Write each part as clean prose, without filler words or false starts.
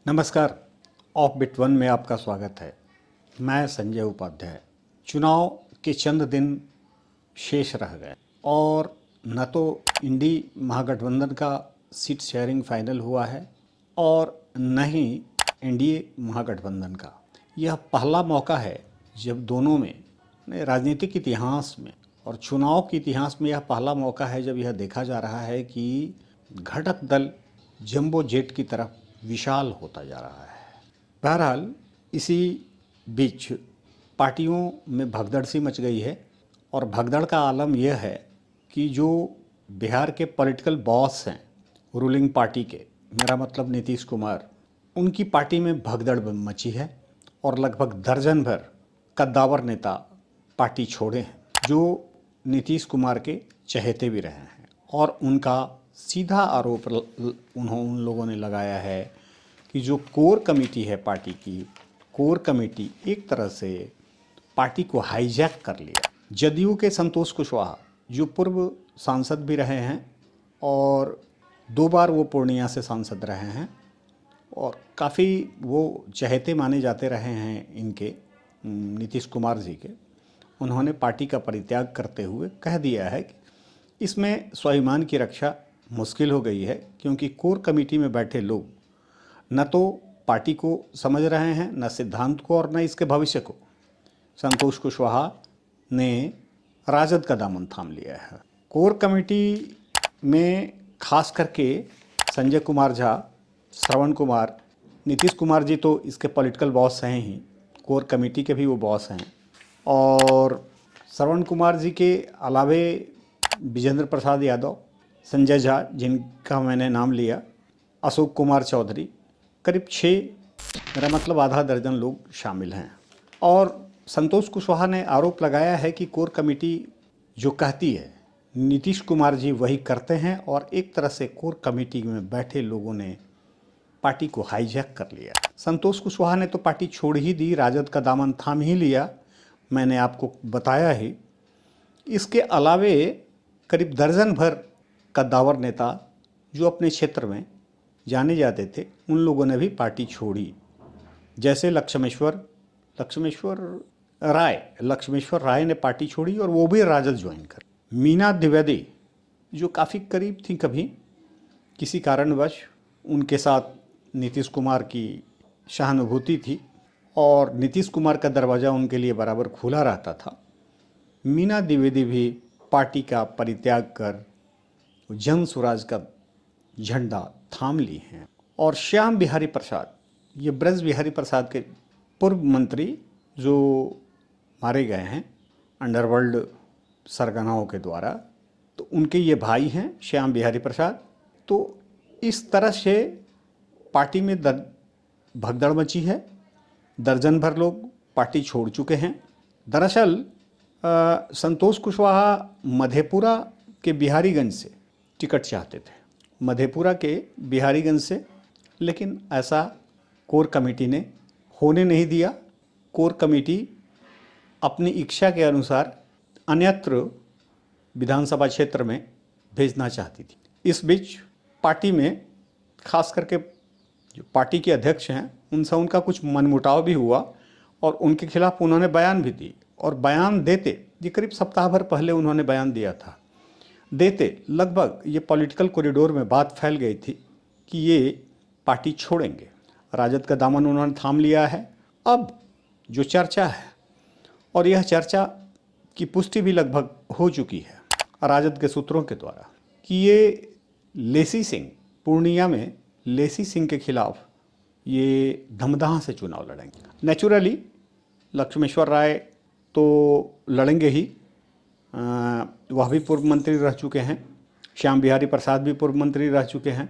नमस्कार। Of bit one में आपका स्वागत है। मैं संजय उपाध्याय। चुनाव के चंद दिन शेष रह गए और न तो इंडी महागठबंधन का सीट शेयरिंग फाइनल हुआ है और न ही एनडीए महागठबंधन का। यह पहला मौका है जब दोनों में राजनीतिक इतिहास में और चुनाव के इतिहास में यह पहला मौका है जब यह देखा जा रहा है कि घटक दल जंबो जेट की तरफ विशाल होता जा रहा है। बहरहाल इसी बीच पार्टियों में भगदड़ सी मच गई है और भगदड़ का आलम यह है कि जो बिहार के पॉलिटिकल बॉस हैं रूलिंग पार्टी के, मेरा मतलब नीतीश कुमार, उनकी पार्टी में भगदड़ मची है और लगभग दर्जन भर कद्दावर नेता पार्टी छोड़े हैं जो नीतीश कुमार के चहेते भी रहे हैं। और उनका सीधा आरोप उन लोगों ने लगाया है कि जो कोर कमेटी है पार्टी की, कोर कमेटी एक तरह से पार्टी को हाईजैक कर लिया। जदयू के संतोष कुशवाहा जो पूर्व सांसद भी रहे हैं और 2 बार वो पूर्णिया से सांसद रहे हैं और काफ़ी वो चहेते माने जाते रहे हैं इनके नीतीश कुमार जी के, उन्होंने पार्टी का परित्याग करते हुए कह दिया है कि इसमें स्वाभिमान की रक्षा मुश्किल हो गई है क्योंकि कोर कमेटी में बैठे लोग न तो पार्टी को समझ रहे हैं, न सिद्धांत को और न इसके भविष्य को। संतोष कुशवाहा ने राजद का दामन थाम लिया है। कोर कमेटी में खास करके संजय कुमार झा, श्रवण कुमार, नीतीश कुमार जी तो इसके पॉलिटिकल बॉस हैं ही, कोर कमेटी के भी वो बॉस हैं। और श्रवण कुमार जी के अलावे विजेंद्र प्रसाद यादव, संजय झा जिनका मैंने नाम लिया, अशोक कुमार चौधरी, करीब 6, मेरा मतलब आधा दर्जन लोग शामिल हैं। और संतोष कुशवाहा ने आरोप लगाया है कि कोर कमेटी जो कहती है नीतीश कुमार जी वही करते हैं और एक तरह से कोर कमेटी में बैठे लोगों ने पार्टी को हाईजैक कर लिया। संतोष कुशवाहा ने तो पार्टी छोड़ ही दी, राजद का दामन थाम ही लिया, मैंने आपको बताया ही। इसके अलावे करीब दर्जन भर कद्दावर नेता जो अपने क्षेत्र में जाने जाते थे उन लोगों ने भी पार्टी छोड़ी। जैसे लक्ष्मेश्वर राय ने पार्टी छोड़ी और वो भी राजद ज्वाइन कर। मीना द्विवेदी जो काफ़ी करीब थी, कभी किसी कारणवश उनके साथ नीतीश कुमार की सहानुभूति थी और नीतीश कुमार का दरवाज़ा उनके लिए बराबर खुला रहता था। मीना द्विवेदी भी पार्टी का परित्याग कर जन स्वराज का झंडा थाम ली हैं। और श्याम बिहारी प्रसाद, ये ब्रज बिहारी प्रसाद के पूर्व मंत्री जो मारे गए हैं अंडरवर्ल्ड सरगनाओं के द्वारा, तो उनके ये भाई हैं श्याम बिहारी प्रसाद। तो इस तरह से पार्टी में भगदड़ मची है, दर्जन भर लोग पार्टी छोड़ चुके हैं। दरअसल संतोष कुशवाहा मधेपुरा के बिहारीगंज से टिकट चाहते थे, मधेपुरा के बिहारीगंज से, लेकिन ऐसा कोर कमेटी ने होने नहीं दिया। कोर कमेटी अपनी इच्छा के अनुसार अन्यत्र विधानसभा क्षेत्र में भेजना चाहती थी। इस बीच पार्टी में खास करके जो पार्टी के अध्यक्ष हैं उनसे उनका कुछ मनमुटाव भी हुआ और उनके खिलाफ उन्होंने बयान भी दी। और बयान देते, ये करीब सप्ताह भर पहले उन्होंने बयान दिया था, देते लगभग ये पॉलिटिकल कॉरिडोर में बात फैल गई थी कि ये पार्टी छोड़ेंगे। राजद का दामन उन्होंने थाम लिया है। अब जो चर्चा है, और यह चर्चा की पुष्टि भी लगभग हो चुकी है राजद के सूत्रों के द्वारा, कि ये लेसी सिंह, पूर्णिया में लेसी सिंह के खिलाफ ये धमदाह से चुनाव लड़ेंगे। नेचुरली लक्ष्मेश्वर राय तो लड़ेंगे ही, वह भी पूर्व मंत्री रह चुके हैं, श्याम बिहारी प्रसाद भी पूर्व मंत्री रह चुके हैं।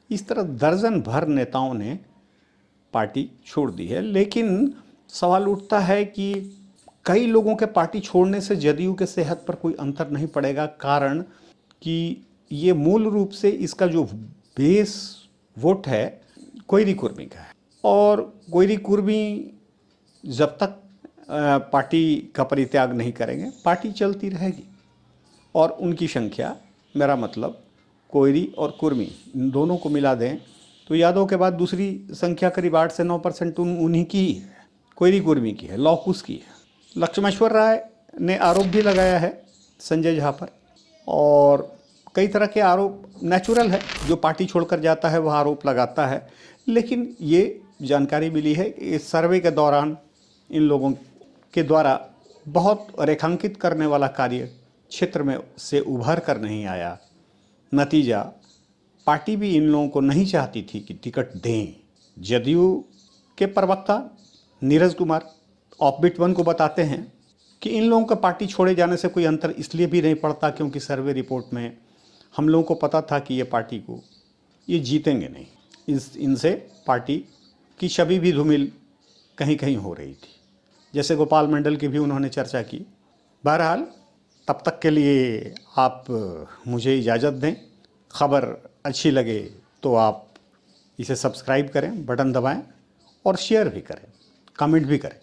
इस तरह दर्जन भर नेताओं ने पार्टी छोड़ दी है। लेकिन सवाल उठता है कि कई लोगों के पार्टी छोड़ने से जदयू के सेहत पर कोई अंतर नहीं पड़ेगा, कारण कि ये मूल रूप से इसका जो बेस वोट है कोयरी कुर्मी का है और कोयरी कुर्मी जब तक पार्टी का परित्याग नहीं करेंगे पार्टी चलती रहेगी। और उनकी संख्या, मेरा मतलब कोयरी और कुर्मी दोनों को मिला दें तो यादव के बाद दूसरी संख्या करीब 8 से 9% उन्हीं की ही है, कोयरी कुर्मी की है, लौकुश की है। लक्ष्मेश्वर राय ने आरोप भी लगाया है संजय झा पर, और कई तरह के आरोप नेचुरल है, जो पार्टी छोड़कर जाता है वह आरोप लगाता है। लेकिन ये जानकारी मिली है कि इस सर्वे के दौरान इन लोगों के द्वारा बहुत रेखांकित करने वाला कार्य क्षेत्र में से उभर कर नहीं आया। नतीजा, पार्टी भी इन लोगों को नहीं चाहती थी कि टिकट दें। जदयू के प्रवक्ता नीरज कुमार ऑफबिट 1 को बताते हैं कि इन लोगों का पार्टी छोड़े जाने से कोई अंतर इसलिए भी नहीं पड़ता क्योंकि सर्वे रिपोर्ट में हम लोगों को पता था कि ये पार्टी को ये जीतेंगे नहीं। इनसे पार्टी की छवि भी धूमिल कहीं कहीं हो रही थी, जैसे गोपाल मंडल की भी उन्होंने चर्चा की। बहरहाल तब तक के लिए आप मुझे इजाज़त दें। खबर अच्छी लगे तो आप इसे सब्सक्राइब करें, बटन दबाएं और शेयर भी करें, कमेंट भी करें।